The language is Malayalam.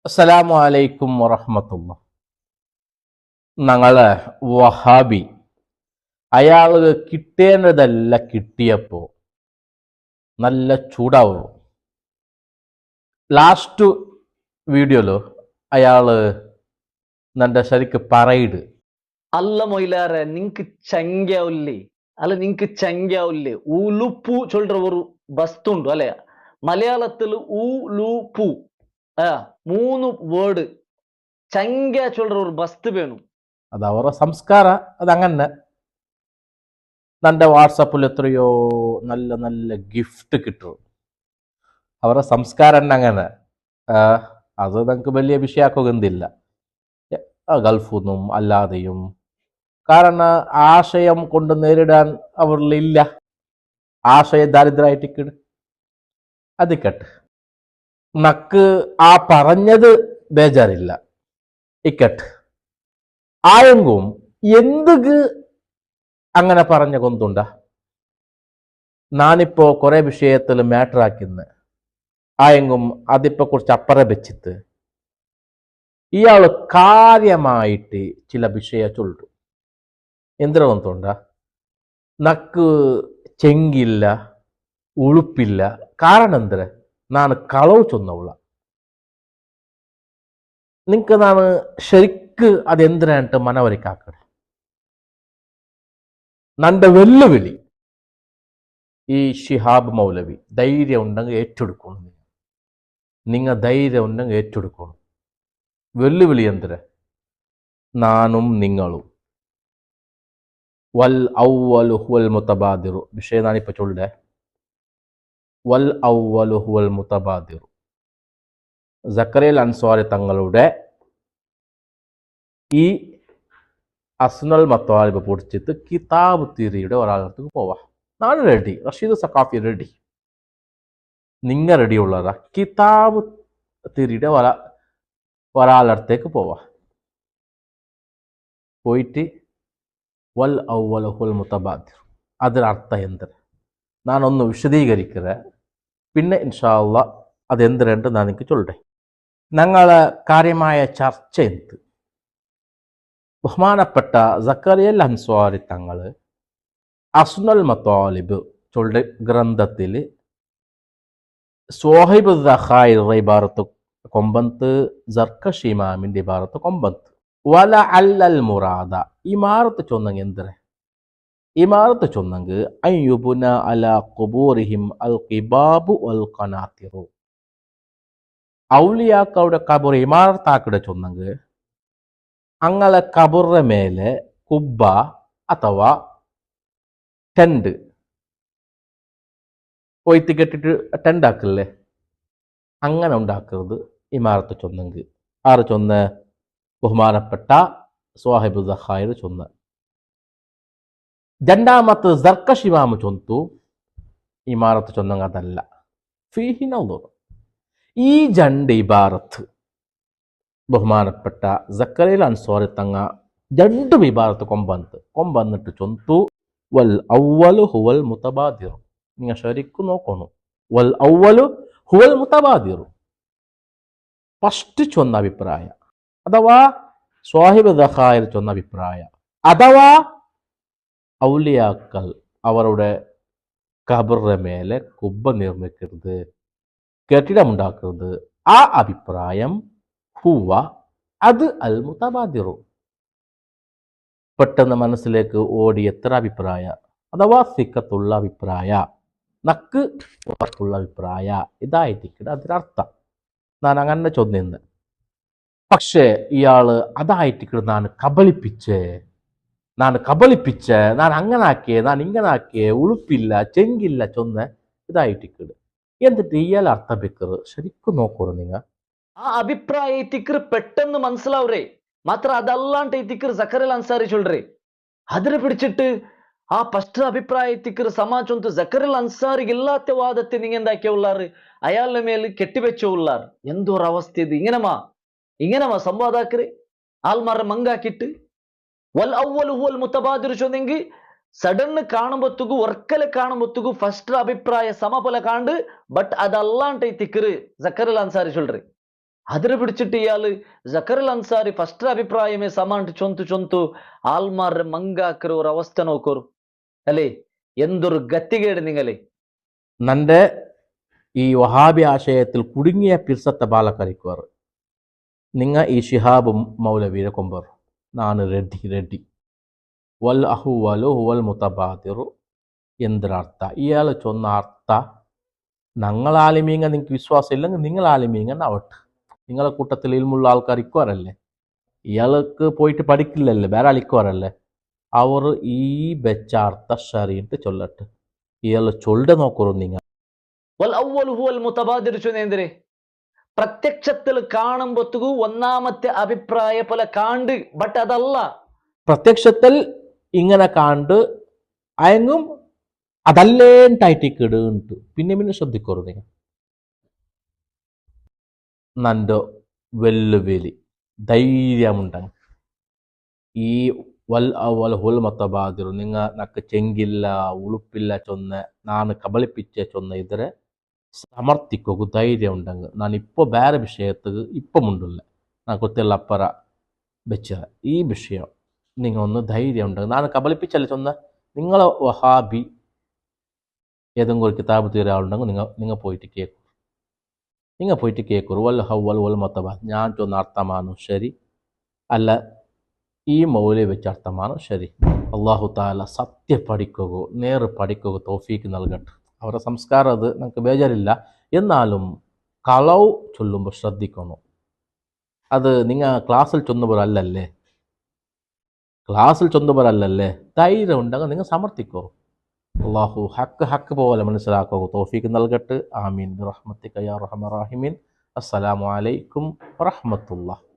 അസ്സലാമു അലൈക്കും വറഹ്മത്തുള്ളാ. ഞങ്ങളെ വഹാബി അയാള് കിട്ടേണ്ടതല്ല കിട്ടിയപ്പോ നല്ല ചൂടാവുള്ളൂ. ലാസ്റ്റ് വീഡിയോలో അയാള് നന്റെ ശരിക്ക് പറയിട് ಅಲ್ಲ ಮೊಯ್ಲಾರೆ ನಿಂಕ್ ಚಂಗ್ಯಾವುಲ್ಲಿ അല്ല നിങ്ങക്ക് ചങ്ക്യാവില്ലേ ഉലുപ്പു ചൊല്ലുற ഒരു വസ്തുണ്ട് അല്ലെ മലയാളത്തിൽ ഉലുപ്പു മൂന്ന് വേർഡ് ചങ്ക്യ ചൊല്ലുற ഒരു വസ്തു വേണം. അത് അവരുടെ സംസ്കാര അതങ്ങനെ. നന്റെ വാട്സപ്പിൽ എത്രയോ നല്ല നല്ല ഗിഫ്റ്റ് കിട്ടും. അവരുടെ സംസ്കാരം തന്നെ അങ്ങനെ. അത് നമുക്ക് വലിയ വിഷയമാക്കുന്നില്ല ഗൾഫിൽ നിന്നും അല്ലാതെയും. കാരണം ആശയം കൊണ്ട് നേരിടാൻ അവരിലില്ല. ആശയ ദാരിദ്ര്യമായിട്ട് അതിക്കട്ടെ, നക്ക് ആ പറഞ്ഞത് ബേജാറില്ല ഇക്കട്ടെ. ആയെങ്കും എന്തുക്ക് അങ്ങനെ പറഞ്ഞ കൊന്തുണ്ട ഞാനിപ്പോ കുറെ വിഷയത്തിൽ മാറ്റർ ആക്കുന്ന ആയെങ്കും അതിപ്പോ കുറച്ച് അപ്പുറം വെച്ചിട്ട് ഇയാള് കാര്യമായിട്ട് ചില വിഷയ ചൊല്ലു. എന്തിനാ കൊന്തുണ്ട നക്ക് ചെങ്കില്ല ഉളുപ്പില്ല. കാരണം എന്തിനാ ನಾನು കളവ് ചൊന്നവള. നിങ്ങക്ക് ನಾನು ശരിക്ക് അതെന്തിനായിട്ട് മനവരിക്കാക്കടെ. നന്റെ വെല്ലുവിളി ഈ ഷിഹാബ് മൗലവി ധൈര്യം ഉണ്ടെങ്കിൽ ഏറ്റെടുക്കണം. നിങ്ങൾ ധൈര്യം ഉണ്ടെങ്കിൽ ഏറ്റെടുക്കണം. വെല്ലുവിളി എന്തിനാ നാനും നിങ്ങളും. വൽ ഔവലു ഹുവൽ മുതബാദിറു വിഷയം ഞാനിപ്പോ ചൊല്ലേ. വൽ ഔവലു ഹുവൽ മുതബാദിറു സക്കറിയൽ അൻസ്വാരി തങ്ങളുടെ ഈ അസ്നൽ മത്വാലിബ് പൊടിച്ചിട്ട് കിതാബ് തിരിയുടെ ഒരാളടുത്തേക്ക് പോവാം. നാളെ റെഡി, റഷീദ് സഖാഫി റെഡി, നിങ്ങ റെഡി ഉള്ളതാ. കിതാബ് തിരിയുടെ ഒരാളടുത്തേക്ക് പോവാം. പോയിട്ട് വൽ ഔവലു ഹുവൽ മുതബാദിർ അതിനർത്ഥം എന്തിന് ഞാനൊന്ന് വിശദീകരിക്കറേ. പിന്നെ ഇൻഷാ അള്ളാ അതെന്തിനുണ്ട് ഞാൻ എനിക്ക് ചൊല്ലേ. ഞങ്ങളെ കാര്യമായ ചർച്ച എന്ത്? ബഹുമാനപ്പെട്ട സക്കറിയൽ അൻസ്വാരി തങ്ങൾ അസ്നൽ മത്വാലിബ് ചൊല്ലെ ഗ്രന്ഥത്തിൽ സ്വാഹിബ് ദഖായിർ ഇബാറത്ത് കൊമ്പന്ത് സർക്കഷി ഇമാമിന്റെ ഇബാറത്ത് കൊമ്പന്ത് വല അല്ലൽ മുറാദ ഇമാറത്ത് ചൊന്നെങ്കിൽ എന്തിനെ ഇമാറത്ത് ചൊന്നെങ്കിൽ അയ്യുബുന അല ഖുബൂറിഹിം അൽ ഖിബാബു വൽ ഖനാതിറു. ഔലിയാക്കളുടെ കബർ ഇമാറത്താക്കിടെ ചൊന്നെങ്കിൽ അങ്ങളെ കബറിന്റെ മേലെ കുബ്ബ അഥവാ ടെൻഡ് കൊയ്ത്ത് കെട്ടിട്ട് ടെൻഡ് ആക്കില്ലേ, അങ്ങനെ ഉണ്ടാക്കരുത് ഇമാറത്ത് ചൊന്നെങ്കിൽ. ആറ് ചൊന്ന് ബഹുമാനപ്പെട്ട സ്വാഹിബ് ദഖായിർ ചൊന്ന്. രണ്ടാമത്തെ സർക്കഷ് ഇമാം ചൊന്തു ഇമാറത്ത് ചൊന്നെങ്കിൽ അതല്ല. ഫീഹി നദർ. ഈ രണ്ട് ഇബാറത്ത് ബഹുമാനപ്പെട്ട സക്കറിയൽ അൻസ്വാരി തങ്ങ രണ്ടും ഇബാറത്ത് കൊമ്പന്നിട്ട് ചൊന്തു വൽ ഔവലു ഹുവൽ മുതബാദിർ. നിങ്ങൾ ശരിക്കും നോക്കണം. വൽ ഔവലു ഹുവൽ മുതബാദിർ ഫസ്റ്റ് ചൊന്ന അഭിപ്രായ അഥവാ സ്വാഹിബ് ദഖായിർ ചൊന്ന അഭിപ്രായ അഥവാ ഔലിയാക്കൾ അവരുടെ ഖബറിന്റെ മേലെ കുബ്ബ നിർമ്മിക്കരുത്, കെട്ടിടമുണ്ടാക്കരുത്. ആ അഭിപ്രായം ഹുവ അത് അൽ മുതബാദിറു. പെട്ടെന്ന് മനസ്സിലേക്ക് ഓടി എത്ര അഭിപ്രായ അഥവാ സിക്കത്തുള്ള അഭിപ്രായ, നക്ക് ഉറപ്പുള്ള അഭിപ്രായ ഇതായിരിക്കും അതിനർത്ഥം. ഞാൻ അങ്ങനെ ചൊന്നിന്ന്. പക്ഷേ ഇയാള് അതായിട്ട് ഞാൻ കബളിപ്പിച്ച് ഞാൻ അങ്ങനാക്കിയേ ഞാൻ ഇങ്ങനാക്കിയേ ഉളുപ്പില്ല ചെങ്കില്ല ചൊന്ന് ഇതായിട്ട് എന്നിട്ട് ഇയാൾ അർത്ഥം വെക്കറ് ശരിക്കും നോക്കൂ. നിങ്ങൾ ആ അഭിപ്രായത്തിക്ക് പെട്ടെന്ന് മനസ്സിലാവറേ. മാത്ര അതല്ലാണ്ടേത്തിക്ക് സക്കറിയൽ അൻസാരി ചൊല്ലേ അതിനെ പിടിച്ചിട്ട് ആ ഫസ്റ്റ് അഭിപ്രായത്തിക്ക് സമാ ചൊന്ത് സക്കറിയൽ അൻസാരിക്ക് ഇല്ലാത്ത വാദത്തെ നിങ്ങ എന്താക്കിയ ഉള്ളാറ് അയാളുടെ മേൽ കെട്ടിവെച്ച ഉള്ളാർ. എന്തോരവസ്ഥ ഇത്! ഇങ്ങനെമാ സംവാദാക്കറ് ആൾമാരെ മങ്കാക്കിട്ട് വൽ ഔവലു ഹുവൽ മുതബാദിർ ചൊന്നെങ്കിൽ സഡൻ കാണുമ്പത്തുകു ഒർക്കലെ കാണുമ്പത്തുകു ഫസ്റ്റ് അഭിപ്രായ സമ പോലെ കാണ്ട്. ബട്ട് അതല്ലാണ്ടേത്തിക്ക് സക്കറിയൽ അൻസാരി ചൊല്ലേ അതിനെ പിടിച്ചിട്ട് ഇയാള് ജക്കറിൽ അൻസാരി ഫസ്റ്റ് അഭിപ്രായമേ സമാണ്ട് ചൊന്തു ആൽമാരുടെ മങ്കാക്കര ഒരു അവസ്ഥ നോക്കോರು അല്ലേ എന്തൊരു ഗത്തികേട് നിങ്ങളെ നന്റെ ഈ വഹാബി ആശയത്തിൽ കുടുങ്ങിയ പിർസത്തെ ബാലക്കരിക്കുവാർ നിങ്ങ ഈ ഷിഹാബ് മൗലവിയെ കൊമ്പർ ನಾನು ರೆಡ್ಡಿ ವಲ್ ಅಹುವಲು ಹುವಲ್ മുതബാദിറു എന്തൊരർത്ഥ ഇയാൾ ചൊന്ന അർത്ഥ ഞങ്ങൾ ആലിമീങ്ങ നിങ്ങൾക്ക് വിശ്വാസം ഇല്ലെങ്കിൽ നിങ്ങൾ ആലിമീങ്ങ ആവട്ടെ നിങ്ങളെ കൂട്ടത്തിൽ ഇൽമുള്ള ആൾക്കാർ ഇക്കുവാറല്ലേ ഇയാൾക്ക് പോയിട്ട് പഠിക്കില്ലല്ലേ വേറെ ആൾ ഇക്കുവാറല്ലേ അവർ ഈ വെച്ച അർത്ഥ ശരിയിട്ട് ചൊല്ലട്ടെ ഇയാൾ ചൊല്ലുടെ നോക്കറു നിങ്ങൾ വൽ അവ്വൽ ഹുവൽ മുതബാദിർ ചൊന്നേന്ദ്രെ പ്രത്യക്ഷത്തിൽ കാണുമ്പോഴത്തേക്ക് ഒന്നാമത്തെ അഭിപ്രായ പോലെ കാണ്ട് ബട്ട് അതല്ല പ്രത്യക്ഷത്തിൽ ഇങ്ങനെ കാണ്ട് അയങ്ങും അതല്ലേണ്ടായിട്ട് ഉണ്ട് പിന്നെ ശ്രദ്ധിക്കോറു നിങ്ങൾ നന്റെ വെല്ലുവിളി ധൈര്യമുണ്ടെങ്കിൽ ഈ വൽ അവൽ ഹുൽ മതബാദിറു നിങ്ങ നക്ക് ചെങ്കില്ല ഉളുപ്പില്ല ചൊന്ന ನಾನು കബളിപ്പിച്ച ചൊന്ന ഇതരെ സമർത്ഥിക്കൂ ധൈര്യം ഉണ്ടെങ്കിൽ ನಾನು ഇപ്പോൾ ಬೇರೆ വിഷയത്തിൽ ഇപ്പം ഉണ്ടല്ല ನಾನು ಗೊತ್ತಿಲ್ಲ ಅಪ್ಪರ വെച്ചത് ഈ വിഷയം നിങ്ങൾ ഒന്ന് ധൈര്യം ഉണ്ടെങ്കിൽ ನಾನು കബളിപ്പിച്ചല്ല ചൊന്ന നിങ്ങളെ വഹാബി ഏതെങ്കിലും ഒരു കിതാബ് തീരാളുണ്ടെങ്കിൽ നിങ്ങൾ പോയിട്ട് കേൾക്കൂ വൽ ഹവൽ വൽ മതബ ഞാൻ ചൊന്ന അർത്ഥമാണോ ശരി അല്ല ഈ മൗല വെച്ച അർത്ഥമാണോ ശരി അള്ളാഹു താല സത്യ പഠിക്കുക നേർ പഠിക്കുക തൗഫീക്ക് നൽകട്ടെ അവരുടെ സംസ്കാരം അത് നമുക്ക് ബേജാറില്ല എന്നാലും കളവ് ചൊല്ലുമ്പോൾ ശ്രദ്ധിക്കണം അത് നിങ്ങൾ ക്ലാസ്സിൽ ചൊന്നുപോലല്ലേ ധൈര്യം ഉണ്ടെങ്കിൽ നിങ്ങൾ സമർത്ഥിക്കോ അള്ളാഹു ഹക്ക് പോലെ മനസ്സിലാക്കുക തൗഫീക്ക് നൽകട്ടെ ആമീൻ ബിറഹ്മതിക യാ അർഹമർ റഹീമീൻ അസ്സലാമു അലൈക്കും വറഹ്മത്തുള്ളാഹി